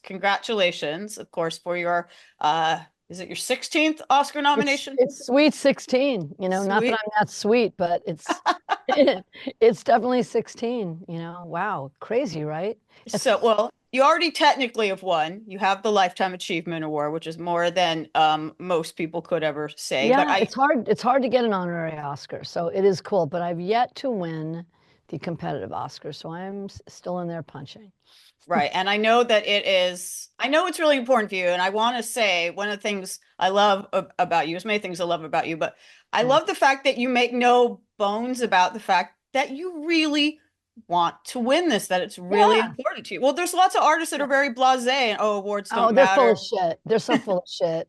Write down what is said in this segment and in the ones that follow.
congratulations, of course, for your is it your 16th Oscar nomination? It's sweet 16, not that Sweet. I'm that sweet, but it's it's definitely 16, wow, crazy, right? It's So, well, you already technically have won. You have the Lifetime Achievement Award, which is more than most people could ever say. But Yeah, it's hard to get an honorary Oscar, so it is cool, but I've yet to win the competitive Oscar, so I'm still in there punching. right. And I know that I know it's really important for you. And I want to say one of the things I love about you, there's many things I love about you, but I Yeah. love the fact that you make no bones about the fact that you really want to win this, that it's really Yeah. important to you. Well, there's lots of artists that are very blasé and, oh, awards Oh, don't they're full matter. of shit. They're so full of shit.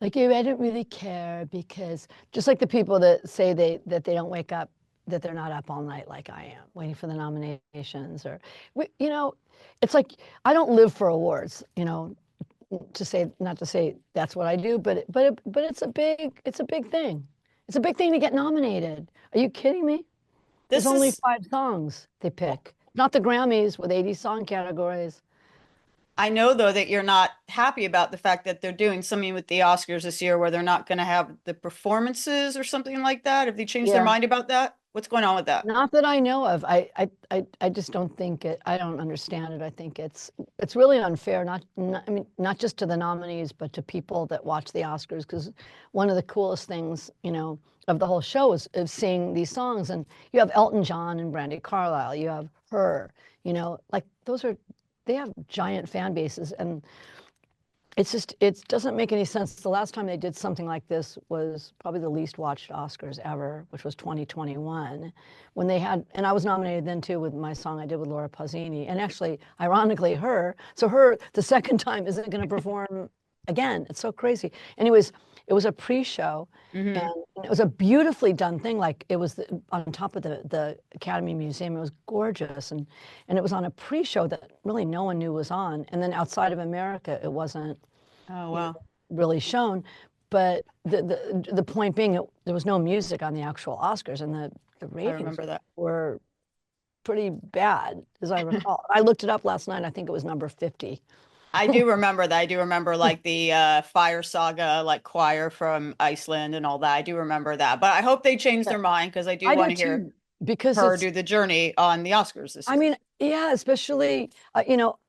Like, "Yeah, I don't really care because," just like the people that say that they don't wake up, that they're not up all night like I am, waiting for the nominations, or it's like I don't live for awards, to say, not to say that's what I do, but it's a big thing. It's a big thing to get nominated. Are you kidding me? There's This only is 5 songs they pick, not the Grammys with 80 song categories. I know though that you're not happy about the fact that they're doing something with the Oscars this year where they're not going to have the performances or something like that. Have they changed their Yeah. mind about that? What's going on with that? Not that I know of. I just don't think it. I don't understand it. I think it's really unfair. I mean, not just to the nominees, but to people that watch the Oscars. Because one of the coolest things, of the whole show is seeing these songs. And you have Elton John and Brandy Carlisle. You have her. Like they have giant fan bases, and it doesn't make any sense. The last time they did something like this was probably the least watched Oscars ever, which was 2021, when they had, and I was nominated then too with my song I did with Laura Pausini, and actually, ironically, her the second time isn't going to perform again. It's so crazy. Anyways, it was a pre-show, Hmm. and it was a beautifully done thing. Like it was on top of the Academy Museum. It was gorgeous, and it was on a pre-show that really no one knew was on. And then outside of America, it wasn't Oh, you know, wow. really shown. But the point being, there was no music on the actual Oscars, and the I ratings remember that. were pretty bad, as I recall. I looked it up last night. I think it was number 50. I do remember that. I do remember like the Fire Saga, like choir from Iceland and all that. I do remember that. But I hope they change Yeah, their mind because I do I want do to hear too, because her do the journey on the Oscars this I year. mean, yeah, especially,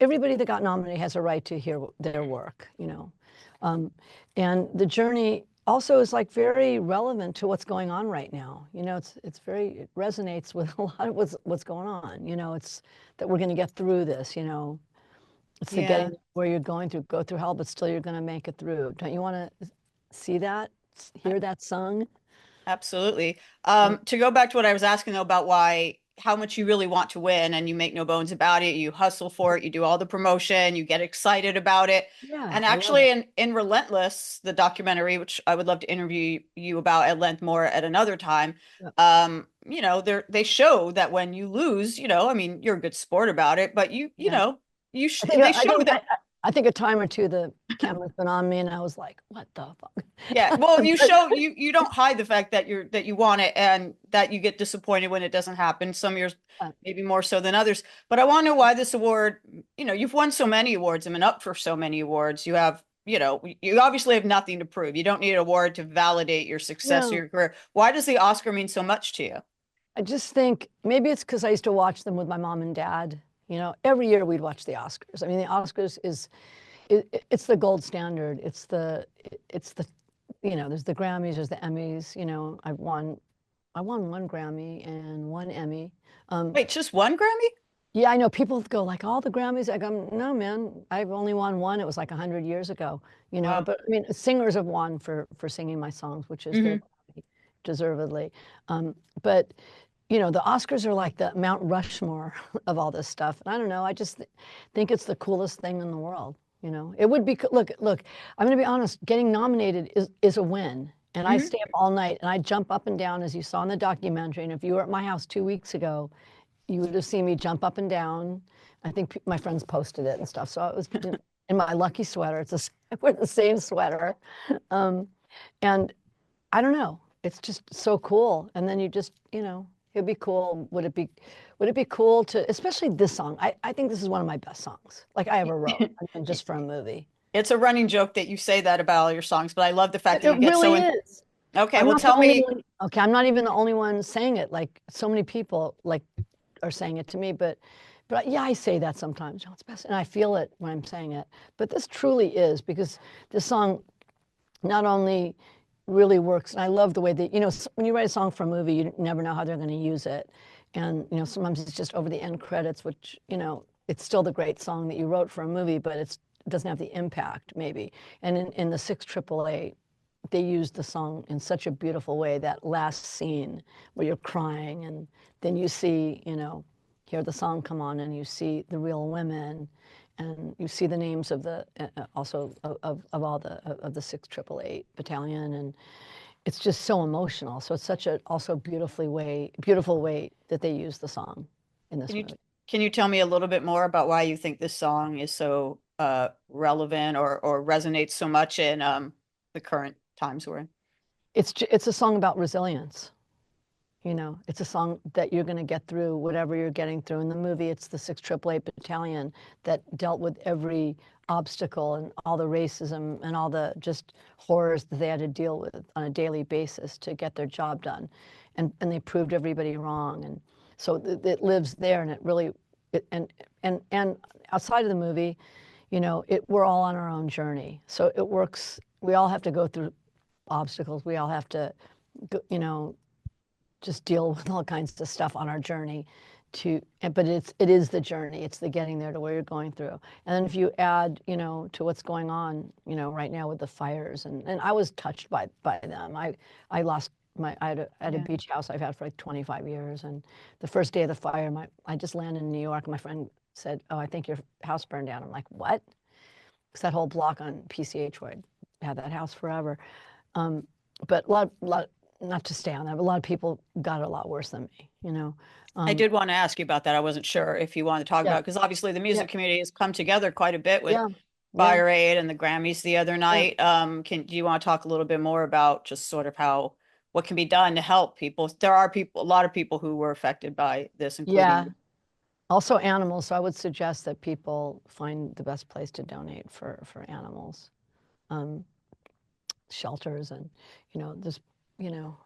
everybody that got nominated has a right to hear their work. Um, and the journey also is like very relevant to what's going on right now. It resonates with a lot of what's going on. It's that we're going to get through this. It's the Yeah. getting where you're going through, go through hell, but still you're going to make it through. Don't you want to see that, hear that sung? Absolutely. Yeah, To go back to what I was asking though about how much you really want to win and you make no bones about it, you hustle for it, you do all the promotion, you get excited about it. yeah, And I love actually it. in Relentless, the documentary, which I would love to interview you about at length more at another time, Yeah. they show that when you lose, I mean, you're a good sport about it, but Yeah. I think they I show think that. I think a time or two the camera's been on me, and I was like, "What the Yeah, fuck?" well, But you don't hide the fact that you want it and that you get disappointed when it doesn't happen. Some years maybe more so than others. But I want to know why this award, you've won so many awards and been up for so many awards. You obviously have nothing to prove. You don't need an award to validate your success or no, your career. Why does the Oscar mean so much to you? I just think maybe it's because I used to watch them with my mom and dad. Every year we'd watch the Oscars. I mean, the Oscars it's the gold standard. It's the there's the Grammys, there's the Emmys. I won one Grammy and one Emmy. Um, Wait, just one Grammy? Yeah, I know people go like all the Grammys. I go, no, man, I've only won one. It was like 100 years ago. Wow. But I mean, singers have won for singing my songs, which is their Hmm. Grammy, deservedly. But the Oscars are like the Mount Rushmore of all this stuff. And I don't know. I just think it's the coolest thing in the world. It would be. Look. I'm going to be honest. Getting nominated is a win. And I Hmm. stay up all night and I jump up and down, as you saw in the documentary. And if you were at my house 2 weeks ago, you would have seen me jump up and down. I think my friends posted it and stuff. So I was in my lucky sweater. I wear the same sweater. Um, and I don't know. It's just so cool. And then you just, It'd be cool. Would it be cool to, especially this song? I think this is one of my best songs, like I ever wrote, and just for a movie. It's a running joke that you say that about all your songs, but I love the fact that It you get so really in. is. Okay, I'm well, not the tell only me. one. Okay, I'm not even the only one saying it. Like so many people like are saying it to me, but yeah, I say that sometimes. Oh, it's best, and I feel it when I'm saying it. But this truly is because this song not only really works, and I love the way that, you know, when you write a song for a movie, you never know how they're going to use it. And, you know, sometimes it's just over the end credits, which, you know, it's still the great song that you wrote for a movie, but it doesn't have the impact maybe. And in the 6 AAA, they used the song in such a beautiful way, that last scene where you're crying and then you see, you know, hear the song come on and you see the real women and you see the names of the also of all the of the 6 AAA battalion, and it's just so emotional. So it's such a also beautiful way that they use the song in this Can you movie. can you tell me a little bit more about why you think this song is so relevant or resonates so much in the current times we're in? It's a song about resilience. You know, it's a song that you're going to get through whatever you're getting through. In the movie, it's the 6 AAA battalion that dealt with every obstacle and all the racism and all the just horrors that they had to deal with on a daily basis to get their job done. And they proved everybody wrong. And so it lives there, and it really, and outside of the movie, you know, we're all on our own journey. So it works. We all have to go through obstacles. We all have to, you know, just deal with all kinds of stuff on our journey but it is the journey. It's the getting there to where you're going through. And then if you add, you know, to what's going on, you know, right now with the fires, and I was touched by them. I lost I had a beach house I've had for like 25 years. And the first day of the fire, I just landed in New York, and my friend said, "Oh, I think your house burned down." I'm like, "What?" Because that whole block on PCH where I had that house forever. But a lot, not to stay on that, but a lot of people got it a lot worse than me, you know. I did want to ask you about that. I wasn't sure if you wanted to talk Yeah, about, because obviously the yeah, music community has come together quite a bit with yeah, yeah, Fire Aid and the Grammys the other yeah, night. Do you want to talk a little bit more about just sort of what can be done to help people? There are a lot of people who were affected by this, yeah. including. Also animals. So I would suggest that people find the best place to donate for animals, um, shelters, and you know, there's, you know,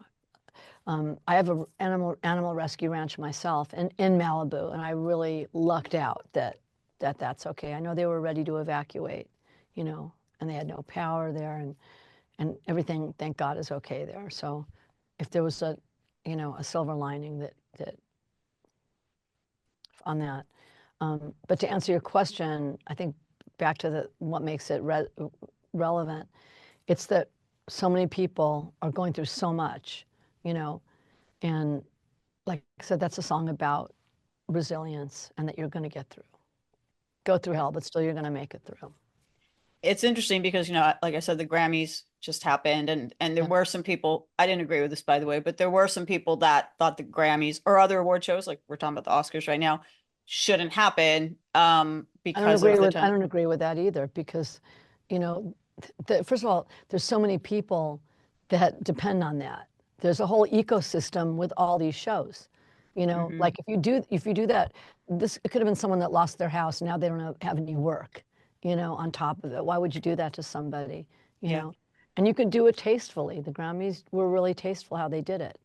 I have a animal rescue ranch myself in Malibu, and I really lucked out that's okay. I know they were ready to evacuate, you know, and they had no power there, and everything, thank God, is okay there. So if there was a, you know, a silver lining that on that. But to answer your question, I think back to what makes it relevant, it's that so many people are going through so much, you know, and like I said, that's a song about resilience and that you're going to go through hell, but still you're going to make it through. It's interesting because, you know, like I said, the Grammys just happened, and there Yeah. were some people, I didn't agree with this, by the way, but there were some people that thought the Grammys or other award shows, like we're talking about the Oscars right now, shouldn't happen because of the I time. don't agree with that either, because, you know, first of all, there's so many people that depend on that. There's a whole ecosystem with all these shows. You know, Hmm. like if you do that, it could have been someone that lost their house. Now they don't have any work, you know, on top of it. Why would you do that to somebody, you Yeah. know? And you could do it tastefully. The Grammys were really tasteful how they did it.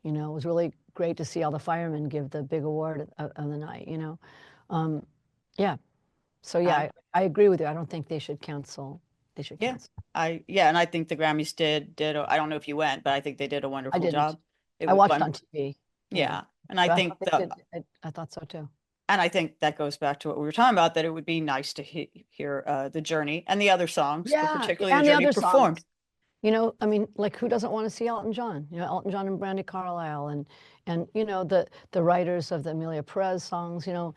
You know, it was really great to see all the firemen give the big award of the night, you know. Yeah, so yeah, Um, I agree with you. I don't think they should cancel. They should yeah. cancel. Yeah, and I think the Grammys I don't know if you went, but I think they did a I wonderful didn't. job. It I was watched fun. on TV, you know, Yeah. And I but I thought think they did. I thought so too. that goes back to what we were talking about, that it would be nice to hear the Journey and the other songs, but Yeah, particularly the and the Journey other performed. songs. You know, I mean, like who doesn't want to see Elton John? You know, Elton John and Brandy Carlisle, and you know the writers of the Amelia Perez songs. You know,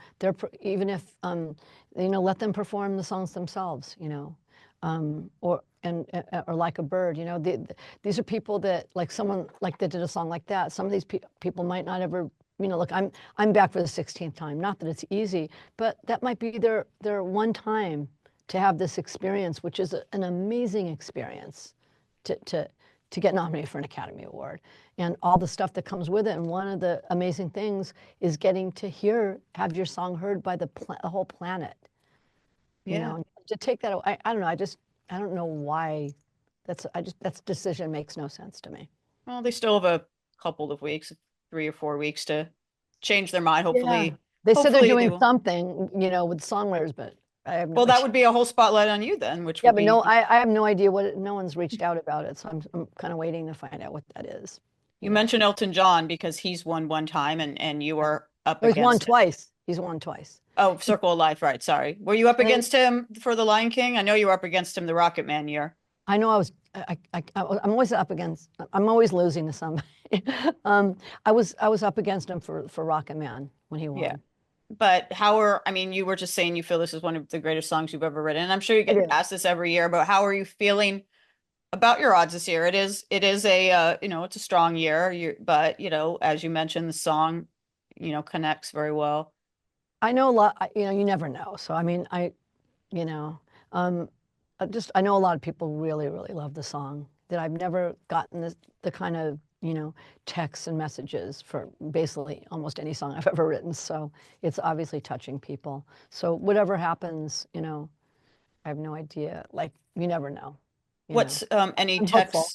even if you know, let them perform the songs themselves. You know, or like a bird. You know, these are people that like someone like that did a song like that. Some of these people might not ever. You know, look, I'm back for the 16th time. Not that it's easy, but that might be their one time to have this experience, which is an amazing experience to get nominated for an Academy Award. and all the stuff that comes with it. And one of the amazing things is getting to have your song heard by the whole planet. You Yeah. know, to take that away, I don't know. I don't know why. That decision makes no sense to me. Well, they still have a couple of weeks, 3 or 4 weeks to change their mind. Yeah. Hopefully, They said they're hopefully they doing will. something, with songwriters, but I have no Well, that idea. would be a whole spotlight on you then, which Yeah, would but be, I have no idea no one's reached out about it, so I'm kind of waiting to find out what that is. you mentioned Elton John because he's won one time and you were up Oh, he's won against him. twice. He's won twice. Oh, Circle of Life, right. Sorry. Were you up And then against him for The Lion King? I know you were up against him the Rocket Man year. I know I'm always up against, I'm always losing to somebody. I was up against him for Rocket Man when he Yeah. won. But I mean, you were just saying you feel this is one of the greatest songs you've ever written. And I'm sure you I get do. asked this every year, but how are you feeling about your odds this year? It is a, it's a strong year, but, as you mentioned, the song, connects very well. I know a lot, you never know. So, I mean, you know, um, I know a lot of people really, really love the song that I've never gotten the kind of, texts and messages for basically almost any song I've ever written. So it's obviously touching people. So whatever happens, I have no idea. Like, you never know, What's any I'm hopeful.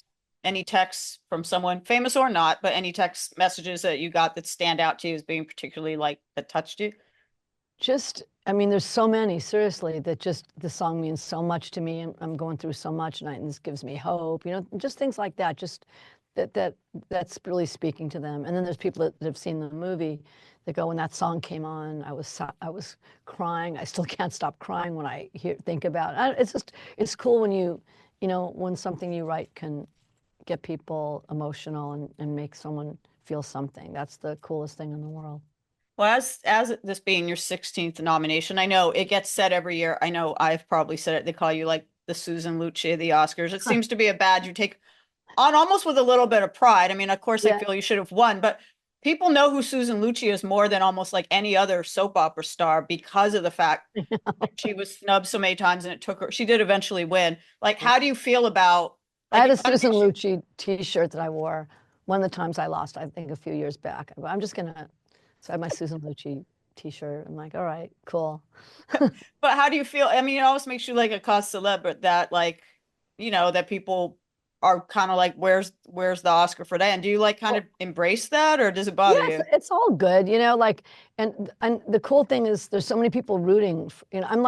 texts from someone famous or not, but any text messages that you got that stand out to you as being particularly like that touched you? I mean, there's so many, seriously, that just the song means so much to me. I'm going through so much and this gives me hope, just things like that. Just that's really speaking to them. And then there's people that have seen the movie that go, when that song came on, I was crying. I still can't stop crying when I think about it. It's cool when something you write can get people emotional and make someone feel something. That's the coolest thing in the world. Well, as this being your 16th nomination, I know it gets said every year. I know I've probably said it. They call you like the Susan Lucci of the Oscars. It seems to be a badge you take on almost with a little bit of pride. I mean, of course, I Yeah. feel you should have won, but people know who Susan Lucci is more than almost like any other soap opera star because of the fact that she was snubbed so many times and it took her. She did eventually win. Like, how do you feel about I like had you a gotta Susan Lucci T-shirt that I wore one of the times I lost, I think a few years back. I'm just gonna, so I have my Susan Lucci T-shirt. I'm like, all right, cool. But how do you feel? I mean, it always makes you like a cause célèbre that like, that people are kind of like, where's the Oscar for that? And do you like kind Well, of embrace that or does it yeah, bother you? it's all good, like, and the cool thing is there's so many people rooting. I'm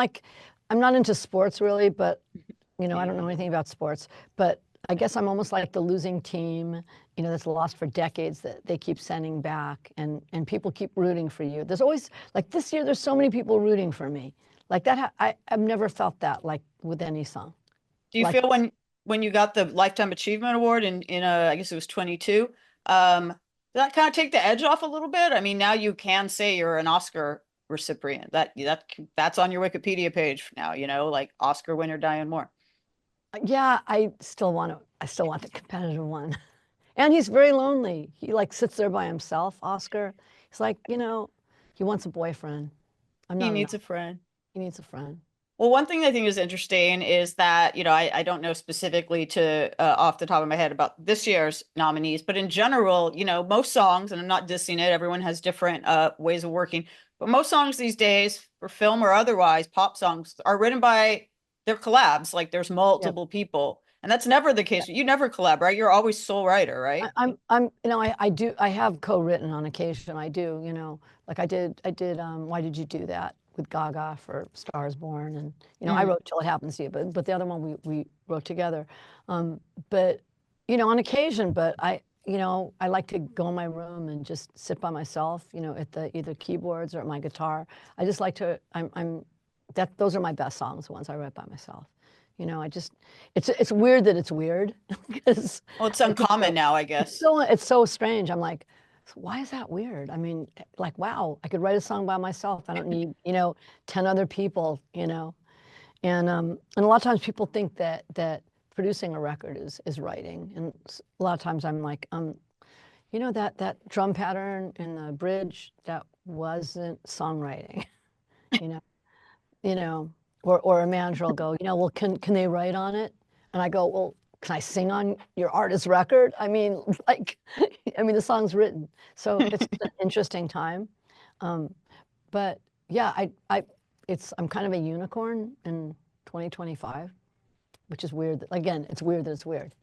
not into sports really, but I Yeah. don't know anything about sports, but I guess I'm almost like the losing team, that's lost for decades that they keep sending back and people keep rooting for you. There's always, like this year, there's so many people rooting for me. Like that, I've never felt that like with any song. Do you Like, feel when you got the Lifetime Achievement Award in I guess it was 22, did that kind of take the edge off a little bit? I mean, now you can say you're an Oscar recipient. That's on your Wikipedia page now, like Oscar winner Diane Warren. yeah, I still want the competitive one. And he's very lonely. He like sits there by himself, Oscar. He's like, he wants a boyfriend. I'm He not needs enough. a friend. He needs a friend. Well, one thing I think is interesting is that, I don't know specifically to off the top of my head about this year's nominees, but in general, most songs, and I'm not dissing it, everyone has different ways of working, but most songs these days, for film or otherwise, pop songs are written by their collabs, like there's Yep. multiple people. And that's never the case. You never collab, right? You're always sole writer, right? I have co-written on occasion. I do, like Why Did You Do That with Gaga for Stars Born, and I Mm. wrote Till It Happens to You, but the other one we wrote together. But on occasion, but I like to go in my room and just sit by myself, at the either keyboards or at my guitar. I just like to. Those are my best songs, the ones I write by myself. It's weird that it's weird because Well, it's I think uncommon now, I guess. it's so strange. I'm like, why is that weird? I mean, like, wow, I could write a song by myself. I don't need, 10 other people, and a lot of times people think that producing a record is writing. And a lot of times I'm like, that drum pattern in the bridge, that wasn't songwriting, you know, you know, or a manager will go, well, can they write on it? And I go, well, can I sing on your artist record? I mean, like, I mean, the song's written, so it's an interesting time. But yeah, I'm kind of a unicorn in 2025, which is weird. Again, it's weird that it's weird.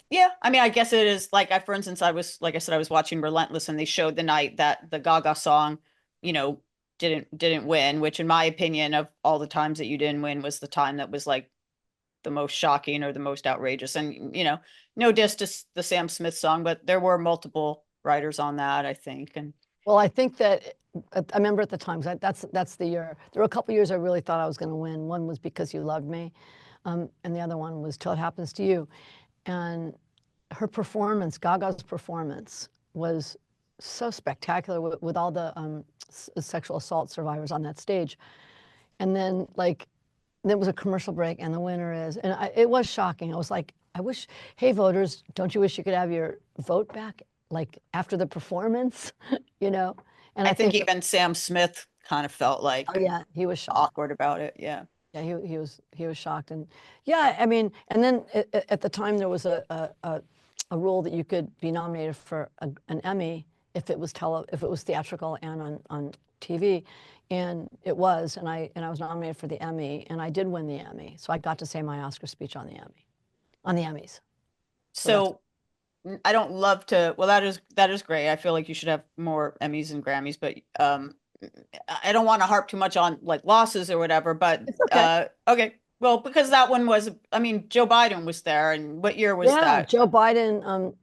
Yeah, I mean, I guess it is like for instance, like I said, I was watching Relentless and they showed the night that the Gaga song, you know, didn't win, which in my opinion of all the times that you didn't win was the time that was like the most shocking or the most outrageous. And, no diss to the Sam Smith song, but there were multiple writers on that, I think. And well, I think that I remember at the time, that's the year. There were a couple years I really thought I was going to win. One was Because You Loved Me, and the other one was Till It Happens to You. And her performance, Gaga's performance, was so spectacular with all the sexual assault survivors on that stage. And then, like, there was a commercial break, and the winner is, and it was shocking. I was like, I wish, hey, voters, don't you wish you could have your vote back, like, after the performance, you know? And I think even Sam Smith kind of felt like oh, yeah, he was shocked. awkward about it. Yeah. Yeah, he was shocked, and yeah, I mean, and then at the time there was a rule that you could be nominated for an Emmy if it was theatrical and on TV, and it was, and I was nominated for the Emmy, and I did win the Emmy, so I got to say my Oscar speech on the Emmys. So I don't love to, well, that is great. I feel like you should have more Emmys and Grammys, but I don't want to harp too much on like losses or whatever, but Okay. okay. Well, because that one was, I mean, Joe Biden was there, and what year was Yeah, that? Joe Biden,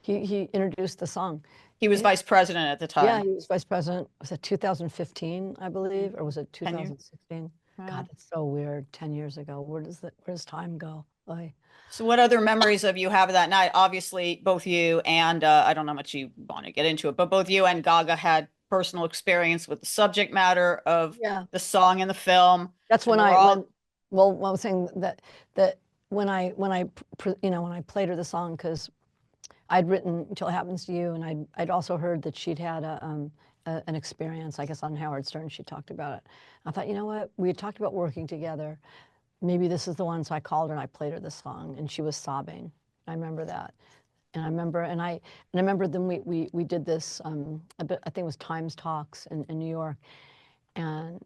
he introduced the song. He was vice president at the Yeah, time. he was vice president. Was it 2015, I believe, or was it 10 years. 2016? Wow. God, it's so weird. 10 years ago. Where does time go? Like, So what other memories of you have of that night? Obviously, both you and I don't know how much you want to get into it, but both you and Gaga had personal experience with the subject matter of yeah, the song and the film. that's And when we're all well, I was saying that when I played her the song, because I'd written Till It Happens to You, and I'd also heard that she'd had an experience, I guess, on Howard Stern. She talked about it. I thought, you know what? We had talked about working together. Maybe this is the one. So I called her and I played her the song, and she was sobbing. I remember that, and I remember then we did this. I think it was Times Talks in New York, and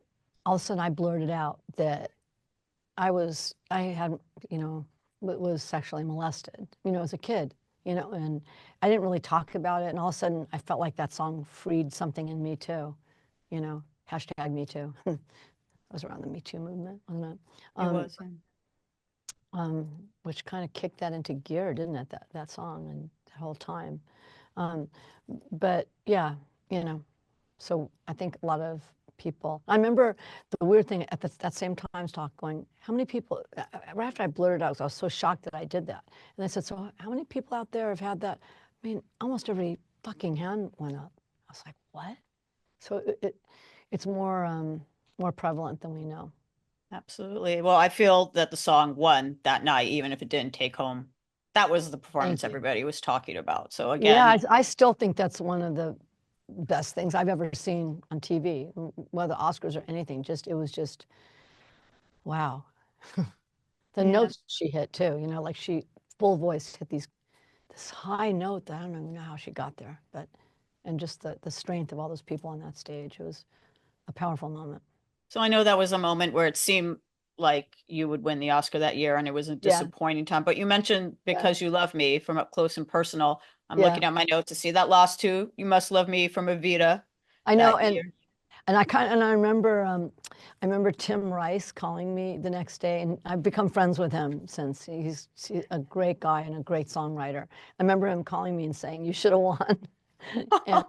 all of a sudden I blurted out that I had, was sexually molested, as a kid, and I didn't really talk about it. And all of a sudden I felt like that song freed something in me too, hashtag me too. That was around the Me Too movement, wasn't it? it was. Which kind of kicked that into gear, didn't it? That song and that whole time. But yeah, so I think a lot of people. I remember the weird thing at that same Times talk going, how many people, right after I blurted out, 'cause I was so shocked that I did that. And they said, so how many people out there have had that? I mean, almost every fucking hand went up. I was like, what? So it's more prevalent than we know. Absolutely. Well, I feel that the song won that night, even if it didn't take home. That was the performance Thank you. everybody was talking about. So Yeah, again, I still think that's one of the best things I've ever seen on TV, whether Oscars or anything. It was just, wow. The yeah. notes she hit too, like she full voice hit this high note that I don't even know how she got there, and just the strength of all those people on that stage. It was a powerful moment. So I know that was a moment where it seemed like you would win the Oscar that year, and it was a Yeah, disappointing time. But you mentioned yeah, Because You Love Me from up close and personal. I'm yeah. looking at my notes to see that lost to You Must Love Me from Evita I know, that and year. I remember Tim Rice calling me the next day, and I've become friends with him since. He's a great guy and a great songwriter. I remember him calling me and saying, "You should have won," and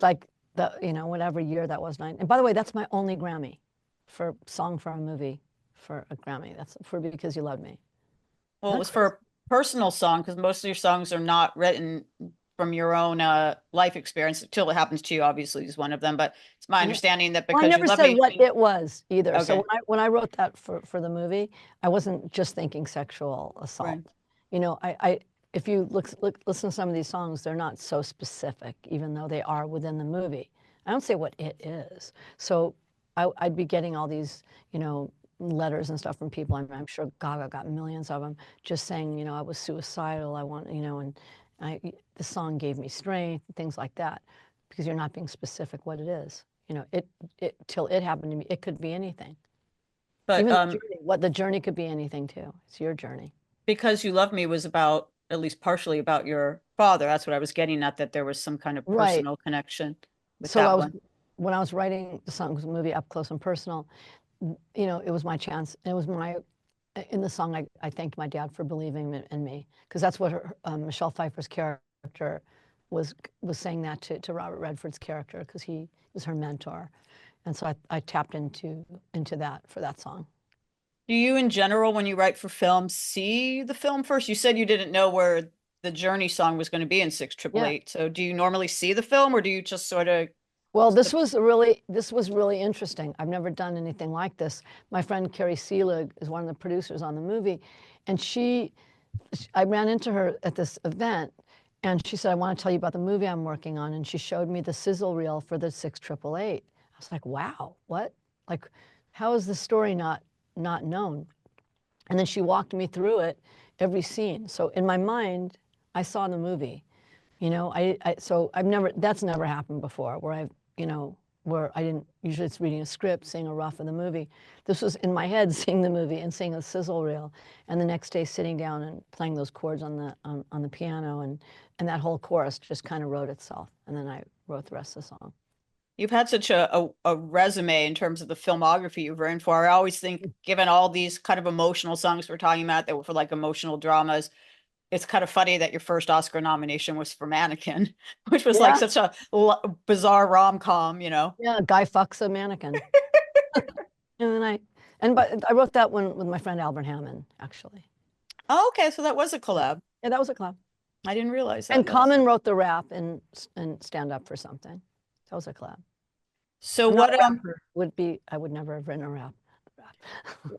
like whatever year that was. And by the way, that's my only Grammy for song for a movie for a Grammy. That's for Because You Loved Me. Well, it Isn't was that for crazy? a personal song because most of your songs are not written from your own life experience. Till It Happens to You, obviously, is one of them. But it's my Yeah. understanding that Well, I Because You never Love said Me. what it was either. So Okay, when I wrote that for the movie, I wasn't just thinking sexual assault. right. I if you listen to some of these songs, they're not so specific, even though they are within the movie. I don't say what it is. So I'd be getting all these, letters and stuff from people. I'm sure Gaga got millions of them, just saying, I was suicidal. I want, The song gave me strength, things like that, because you're not being specific what it is. You know, till it happened to me, it could be anything. But Even the journey, what the journey could be anything too. It's your journey. Because You Love Me was about, at least partially about your father. That's what I was getting at, that there was some kind of Right. personal connection with So that one. when I was writing the song, movie Up Close and Personal, you know, it was my chance. And it was in the song, I thanked my dad for believing in me, because that's what Michelle Pfeiffer's character was saying that to Robert Redford's character, because he was her mentor. And so I tapped into that for that song. Do you, in general, when you write for film, see the film first? You said you didn't know where the Journey song was going to be in 688. So do you normally see the film, or do you just sort of? Well, this was really interesting. I've never done anything like this. My friend Carrie Seelig is one of the producers on the movie, and I ran into her at this event, and she said, "I want to tell you about the movie I'm working on," and she showed me the sizzle reel for the 688. I was like, "Wow, what? Like, how is the story not known?" And then she walked me through it, every scene. So in my mind, I saw the movie. You know, so that's never happened before, where where I didn't, usually it's reading a script, seeing a rough of the movie. This was in my head, seeing the movie and seeing a sizzle reel, and the next day sitting down and playing those chords on the piano, and that whole chorus just kind of wrote itself. And then I wrote the rest of the song. You've had such a resume in terms of the filmography you've written for. I always think, given all these kind of emotional songs we're talking about that were for like emotional dramas, it's kind of funny that your first Oscar nomination was for Mannequin, which was like such a bizarre rom-com, you know? Yeah, a guy fucks a mannequin. And then but I wrote that one with my friend Albert Hammond, actually. Oh, okay. So that was a collab. Yeah, that was a collab. I didn't realize that. And Common wrote the rap and Stand Up for Something. That was a collab. So what I would never have written a rap.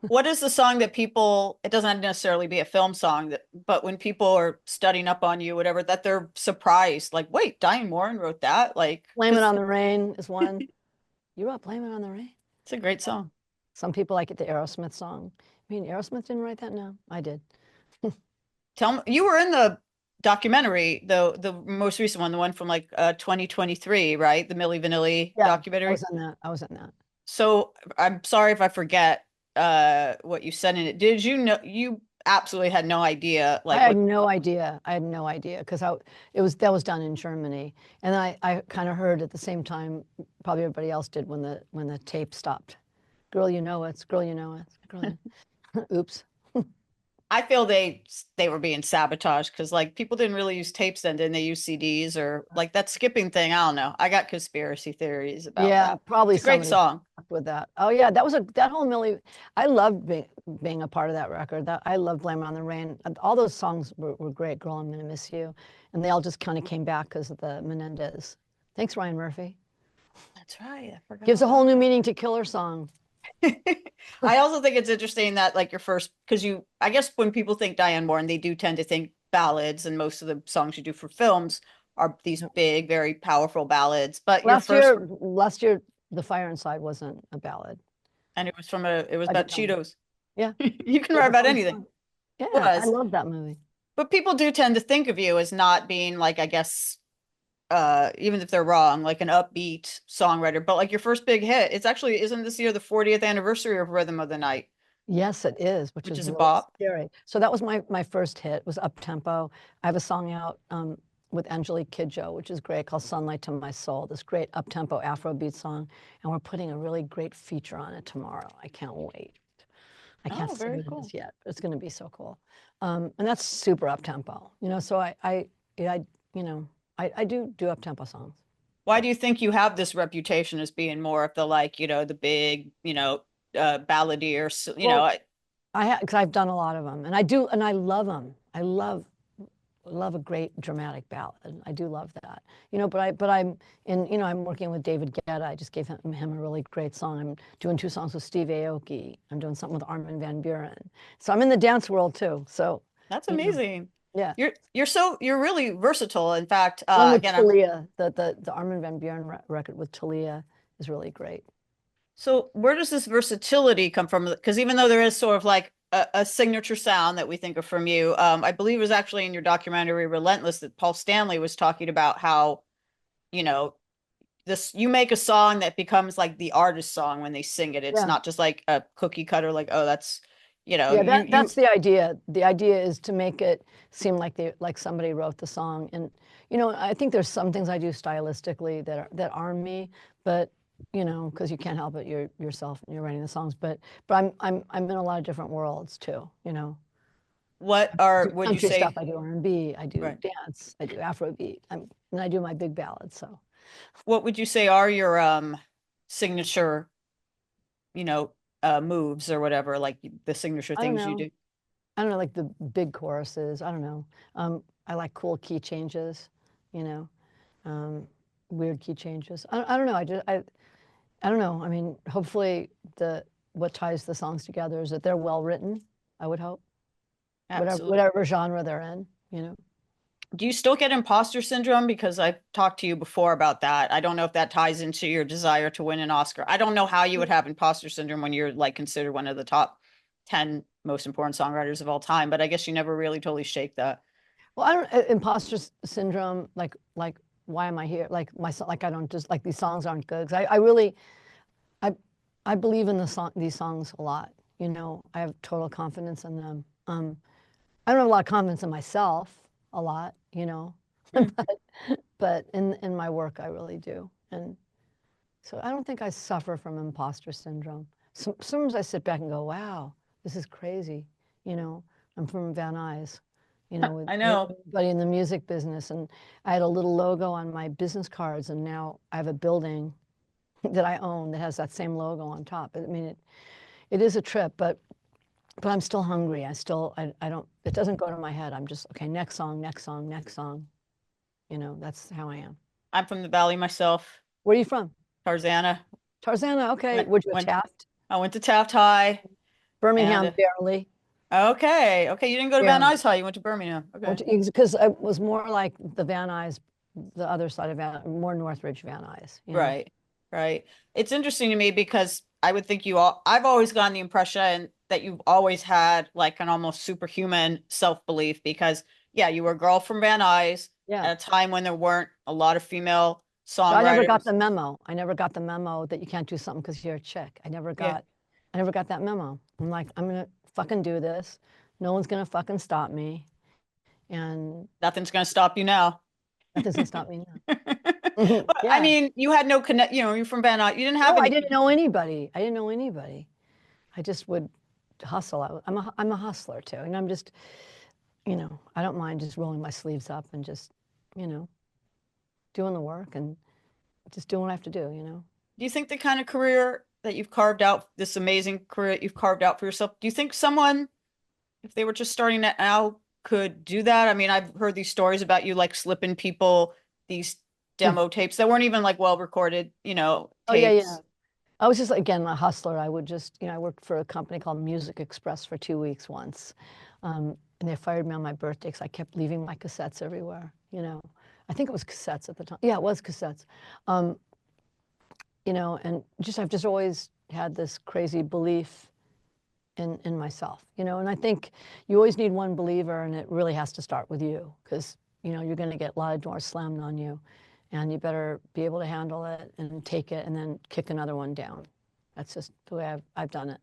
What is the song that people, it doesn't necessarily be a film song, but when people are studying up on you, whatever, that they're surprised, like, wait, Diane Warren wrote that? Like, Blame It on the Rain is one. You wrote Blame It on the Rain? It's a great song. Some people like it, the Aerosmith song. I mean, Aerosmith didn't write that? No, I did. Tell me, you were in the documentary, the most recent one, the one from like 2023, right? The Milli Vanilli documentary. I was in that. So I'm sorry if I forget what you said in it. Did you know, you absolutely had no idea? Like, I had no idea. I had no idea, because that was done in Germany, and I kind of heard at the same time probably everybody else did when the tape stopped. Girl, you know it's. Girl, you know it's. Girl, oops. I feel they were being sabotaged, because like people didn't really use tapes then, didn't they? Use CDs, or like that skipping thing. I don't know. I got conspiracy theories about that. Probably it's a great song with that. Oh yeah, that whole Millie. I loved being a part of that record. I loved Blame It on the Rain. All those songs were great. Girl, I'm Gonna Miss You, and they all just kind of came back because of the Menendez. Thanks, Ryan Murphy. That's right. I forgot. Gives a whole new meaning to Killer Song. I also think it's interesting that like your first, because I guess when people think Diane Warren, they do tend to think ballads, and most of the songs you do for films are these big, very powerful ballads. But last year, The Fire Inside wasn't a ballad, and it was about Cheetos. Yeah, you can write about anything. Yeah, I love that movie. But people do tend to think of you as not being like, I guess, even if they're wrong, like an upbeat songwriter. But like your first big hit, isn't this year the 40th anniversary of Rhythm of the Night? Yes, it is, which is a really bop. scary. So that was my first hit. It was up tempo. I have a song out with Angelique Kidjo, which is great, called Sunlight to My Soul. This great up tempo Afrobeat song, and we're putting a really great feature on it tomorrow. I can't wait. I can't say what it is yet, but it's going to be so cool. And that's super up tempo, you know. So I do up tempo songs. Why do you think you have this reputation as being more of the, like, you know, the big, you know, balladeer, you know? Because I've done a lot of them, and I love them. I love a great dramatic ballad. I do love that, you know. But I'm working with David Guetta. I just gave him a really great song. I'm doing 2 songs with Steve Aoki. I'm doing something with Armin van Buuren. So I'm in the dance world too. So that's amazing. Yeah, you're really versatile. In fact, one with Talia, the Armin van Buuren record with Talia is really great. So where does this versatility come from? Because even though there is sort of like a signature sound that we think of from you. I believe it was actually in your documentary Relentless that Paul Stanley was talking about how, you know, this you make a song that becomes like the artist song when they sing it. It's Yeah. not just like a cookie cutter, like, oh, that's, Yeah, you that's the idea. The idea is to make it seem like somebody wrote the song. And I think there's some things I do stylistically that are me, but because you can't help it, you're yourself and you're writing the songs. But I'm in a lot of different worlds too. what I are, do would you country stuff, say, I do R&B, I do right? dance, I do Afrobeat, and I do my big ballads. So What would you say are your signature, you know, moves or whatever, like the signature I don't things you know. do? I don't know, like the big choruses. I don't know. I like cool key changes, you know, um, weird key changes. I don't know. I don't know. I mean, hopefully what ties the songs together is that they're well written. I would hope, Absolutely. whatever genre they're in. Do you still get imposter syndrome? Because I've talked to you before about that. I don't know if that ties into your desire to win an Oscar. I don't know how you would have imposter syndrome when you're like considered one of the top 10 most important songwriters of all time, but I guess you never really totally shake that. Well, I don't imposter syndrome. Like why am I here? Like I don't just like these songs aren't good. 'Cause I really I I believe in these songs a lot. I have total confidence in them. I don't have a lot of confidence in myself a lot, Mm. but in my work I really do. And so I don't think I suffer from imposter syndrome. Sometimes I sit back and go, wow, this is crazy. You know, I'm from Van Nuys, I with know. everybody in the music business. And I had a little logo on my business cards, and now I have a building that I own that has that same logo on top. I mean, it is a trip, but I'm still hungry. I don't, it doesn't go to my head. I'm just, okay, next song, next song, next song. That's how I am. I'm from the Valley myself, Where are you from? Tarzana. Tarzana, okay. Went Would you have went Taft? I went to Taft High and Birmingham, barely, okay. You didn't go to Van barely. Nuys High, you went to Birmingham. Okay. Because I was more like the Van Nuys, the other side of more Northridge Van Nuys. Right. Right. It's interesting to me because I would think I've always gotten the impression that you've always had like an almost superhuman self-belief because yeah, you were a girl from Van Nuys Yeah. at a time when there weren't a lot of female But I never got songwriters. the memo. I never got the memo that you can't do something because you're a chick. Yeah. I never got that memo. I'm like, I'm gonna fucking do this. No one's gonna fucking stop me, and Nothing's going to stop you now. nothing's gonna stop me now. But I Yeah. mean, you had no connect, you're from Van Nuys. You didn't have No, I any didn't know anybody. I didn't know anybody. I just would hustle. I'm a hustler too, and I'm just, I don't mind just rolling my sleeves up and just, you know, doing the work and just doing what I have to do. Do you think the kind of career that you've carved out, this amazing career that you've carved out for yourself, do you think someone, if they were just starting that now, could do that? I mean, I've heard these stories about you like slipping people these demo tapes that weren't even like well recorded, Oh yeah, yeah. tapes. I was just again a hustler. I would just, I worked for a company called Music Express for 2 weeks once, and they fired me on my birthday because I kept leaving my cassettes everywhere. I think it was cassettes at the time. Yeah, it was cassettes. Um, and I've just always had this crazy belief in myself. And I think you always need one believer, and it really has to start with you because you're going to get a lot of doors slammed on you, and you better be able to handle it and take it and then kick another one down. That's just the way I've done it.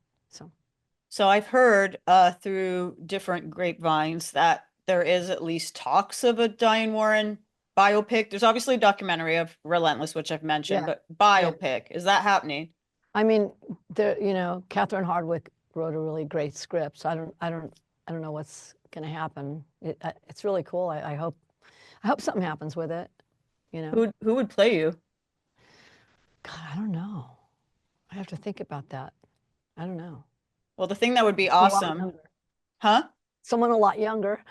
So I've heard through different grapevines that there is at least talks of a Diane Warren biopic. There's obviously a documentary of Relentless, which I've mentioned, Yeah, but yeah. biopic, is that happening? I mean, Catherine Hardwicke wrote a really great script. So I don't know what's going to happen. It's really cool. I hope something happens with it. Who would play you? God, I don't know. I have to think about that. I don't know. Well, the thing that would be Someone a lot awesome, younger. huh? Someone a lot younger.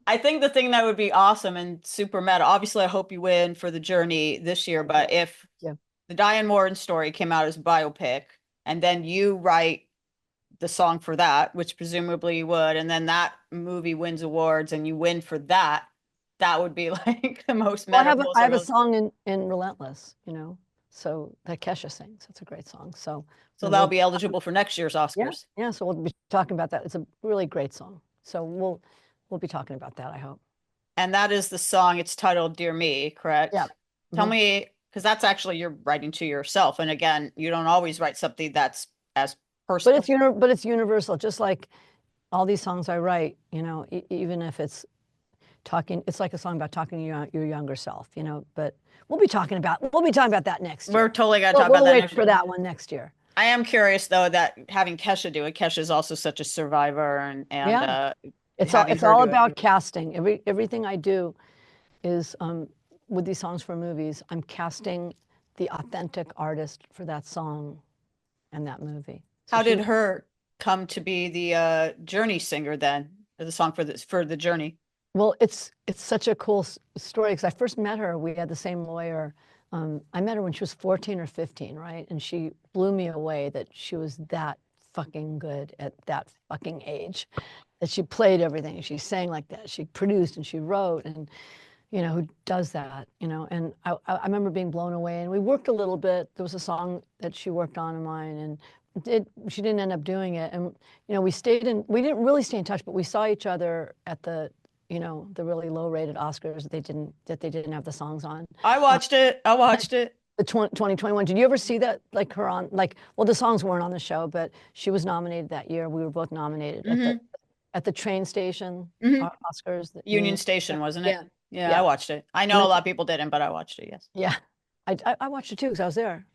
I think the thing that would be awesome and super meta, obviously, I hope you win for the journey this year, but if Yeah. the Diane Warren story came out as a biopic and then you write the song for that, which presumably you would, and then that movie wins awards and you win for that, that would be like the most Well, meta. I have a song in Relentless. so that Kesha sings. It's a great song. So that'll be eligible for next year's Oscars. Yeah. So we'll be talking about that. It's a really great song. So we'll be talking about that, I hope. And that is the song. It's titled "Dear Me," correct? Yeah. Tell me, because that's actually you're writing to yourself. And again, you don't always write something that's as personal. But it's universal, just like all these songs I write, even if it's talking, it's like a song about talking to your younger self, but we'll be talking about that next year. We're totally going to talk about that next year. We'll wait for that one next year. I am curious though that having Kesha do it, Kesha is also such a survivor and yeah. It's all about casting. Everything I do is with these songs for movies, I'm casting the authentic artist for that song and that movie. So how did her come to be the Journey singer then? The song for the Journey? Well, it's such a cool story because I first met her. We had the same lawyer. I met her when she was 14 or 15, right? And she blew me away that she was that fucking good at that fucking age, that she played everything. She sang like that. She produced and she wrote, and who does that, and I remember being blown away, and we worked a little bit. There was a song that she worked on of mine, and she didn't end up doing it. And, we didn't really stay in touch, but we saw each other at the really low rated Oscars that they didn't have the songs on. I watched it. The 2021. Did you ever see that? Like her on, well, the songs weren't on the show, but she was nominated that year. We were both nominated at the train station Oscars. Union Station, wasn't it? Yeah, I watched it. I know a lot of people didn't, but I watched it. Yes. Yeah, I watched it too because I was there,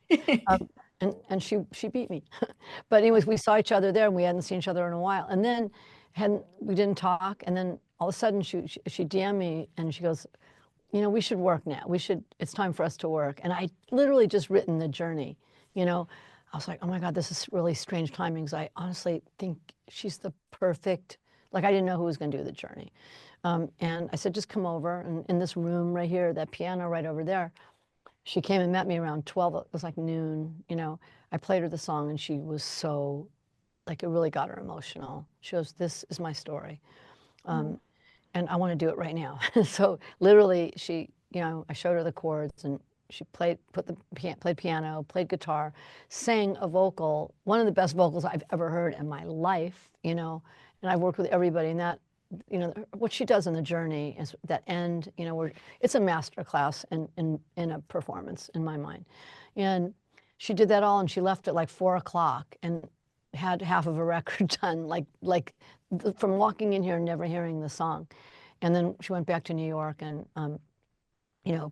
and she beat me. But anyways, we saw each other there, and we hadn't seen each other in a while. And then we didn't talk, and then all of a sudden she DM'd me, and she goes, we should work now. It's time for us to work. And I literally just written The Journey. I was like, oh my God, this is really strange timing because I honestly think she's the perfect. Like, I didn't know who was going to do The Journey. And I said, just come over. And in this room right here, that piano right over there, she came and met me around 12. It was like noon. I played her the song, and she was so, it really got her emotional. She goes, this is my story. And I want to do it right now. So literally she, I showed her the chords, and she played piano, played guitar, sang a vocal, one of the best vocals I've ever heard in my life, and I've worked with everybody, and that, what she does in The Journey is that end, where it's a master class in a performance in my mind. And she did that all, and she left at like 4 o'clock and had half of a record done, from walking in here and never hearing the song. And then she went back to New York and,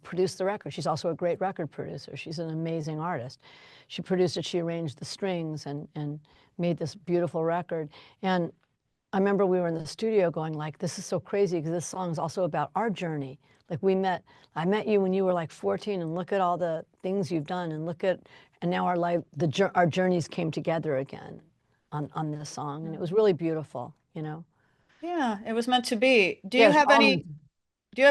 produced the record. She's also a great record producer. She's an amazing artist. She produced it, she arranged the strings and made this beautiful record. And I remember we were in the studio going this is so crazy because this song is also about our journey. I met you when you were 14, and look at all the things you've done, and now our journeys came together again on this song, and it was really beautiful, Yeah, it was meant to be. Do you have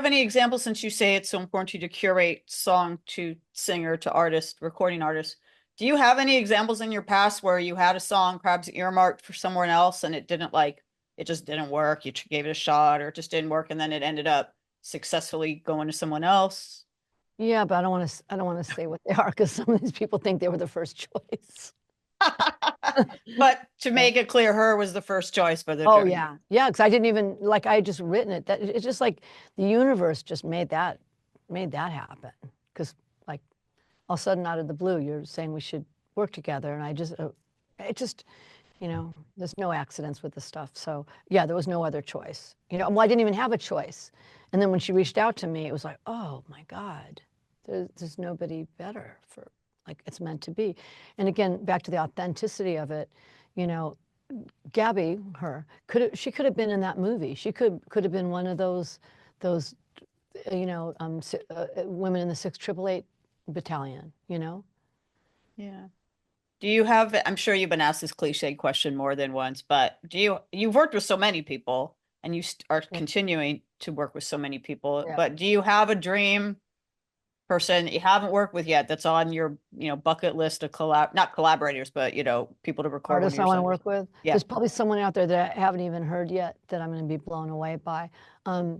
any examples, since you say it's so important to you to curate song to singer to artist, recording artist? Do you have any examples in your past where you had a song perhaps earmarked for someone else and it just didn't work? You gave it a shot, or it just didn't work, and then it ended up successfully going to someone else? Yeah, but I don't want to say what they are because some of these people think they were the first choice. But to make it clear, H.E.R. was the first choice for the Journey. Yeah, because I didn't even I had just written it. That it's just the universe just made that happen. Because all of a sudden, out of the blue, you're saying we should work together, and there's no accidents with this stuff. So yeah, there was no other choice. Well, I didn't even have a choice. And then when she reached out to me, it was like, oh my God, there's nobody better for. It's meant to be. And again, back to the authenticity of it, Gabby, she could have been in that movie. She could have been one of those women in the 688 battalion, Yeah. Do you have, I'm sure you've been asked this cliche question more than once, but you've worked with so many people, and you are continuing to work with so many people, but do you have a dream person that you haven't worked with yet that's on your bucket list of not collaborators, but people to record? Artists I want to work with. Yeah. There's probably someone out there that I haven't even heard yet that I'm going to be blown away by. A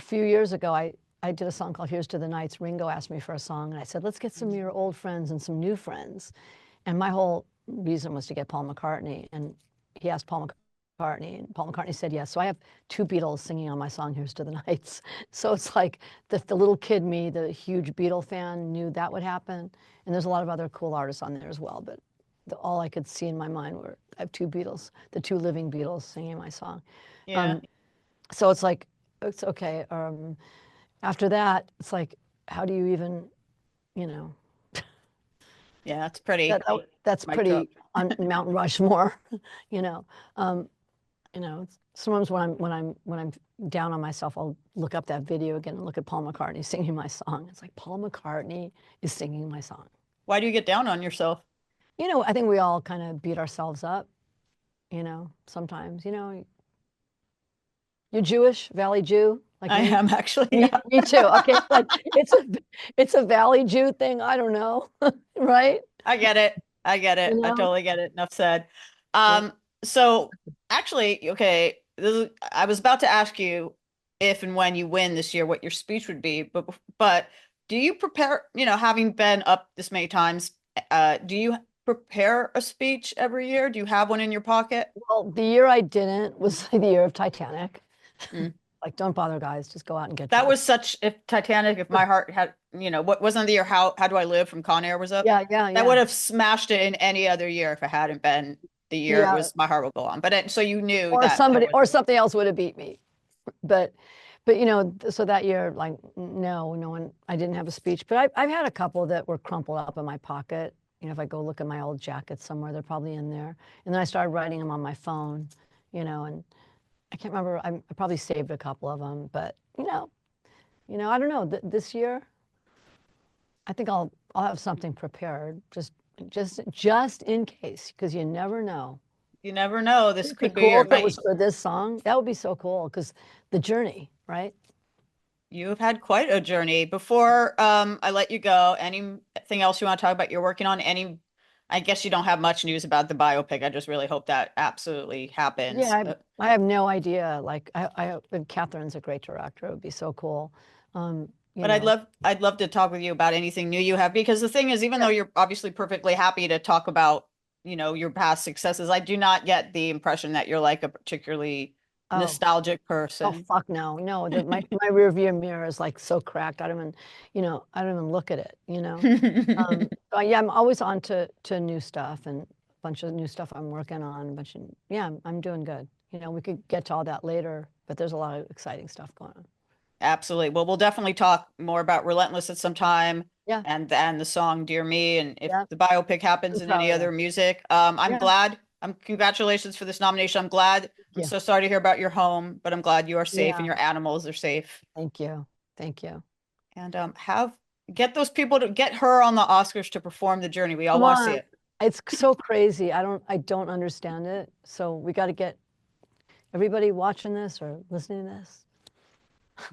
few years ago, I did a song called Here's to the Nights. Ringo asked me for a song, and I said, let's get some of your old friends and some new friends. And my whole reason was to get Paul McCartney. And he asked Paul McCartney, and Paul McCartney said yes. So I have two Beatles singing on my song, Here's to the Nights. So it's like the little kid me, the huge Beatle fan, knew that would happen. And there's a lot of other cool artists on there as well. But all I could see in my mind were I have two Beatles, the two living Beatles singing my song. Yeah. So it's like, it's okay. After that, it's like, how do you even, you know, Yeah, that's pretty. that's mic pretty drop. on Mount Rushmore, you know. Sometimes when I'm down on myself, I'll look up that video again and look at Paul McCartney singing my song. It's like Paul McCartney is singing my song. Why do you get down on yourself? I think we all kind of beat ourselves up, sometimes, you're Jewish, Valley Jew, like I me. am actually. Me, Yeah. me too. Okay, like it's a Valley Jew thing. I don't know, right? I get it. I get it. You I know? totally get it. Enough said. Yeah. So actually, okay, I was about to ask you if and when you win this year, what your speech would be, but do you prepare, having been up this many times, do you prepare a speech every year? Do you have one in your pocket? Well, the year I didn't was the year of Titanic. Mm. Like, don't bother, guys. Just go out and get That drunk. was such, if Titanic, if my heart had, what wasn't the year How Do I Live from Con Air was up? Yeah, That would yeah. have smashed it in any other year if it hadn't been the year it Yeah. was My Heart Will Go On. But so you knew Or that somebody or was something else would have beat me. But so that year, like, no one, I didn't have a speech. But I've had a couple that were crumpled up in my pocket. If I go look at my old jackets somewhere, they're probably in there. And then I started writing them on my phone, and I can't remember. I probably saved a couple of them, but I don't know. This year, I think I'll have something prepared, just in case, because you never know. you never know. This It'd be could be cool your if it was night. for this song. That would be so cool, because the journey, right? You've had quite a journey. Before I let you go, anything else you want to talk about you're working on? I guess you don't have much news about the biopic. I just really hope that absolutely happens. Yeah, I have no idea. Like, and Catherine's a great director. It would be so cool. But I'd love to talk with you about anything new you have, because the thing is, even though you're obviously perfectly happy to talk about, your past successes, I do not get the impression that you're like a particularly Oh, nostalgic oh, person. fuck no. My rear view mirror is like so cracked. I don't even look at it, But yeah, I'm always on to new stuff and a bunch of new stuff I'm working on. Yeah, I'm doing good. We could get to all that later, but there's a lot of exciting stuff going on. Absolutely. Well, we'll definitely talk more about Relentless at some time, Yeah, and the song Dear Me, and if yeah. the biopic happens and any Totally. other music. I'm Yeah, glad. Congratulations for this nomination. I'm glad. I'm yeah, so sorry to hear about your home, but I'm glad you are safe and yeah. your animals are safe. Thank you. Thank you. And get those people to get her on the Oscars to perform The Journey. We all Come want to see on. it. It's so crazy. I don't understand it. So we got to get everybody watching this or listening to this,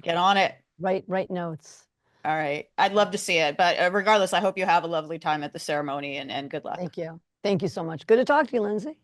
Get on it. write notes. All right. I'd love to see it, but regardless, I hope you have a lovely time at the ceremony, and good luck. Thank you. Thank you so much. Good to talk to you, Lindsay.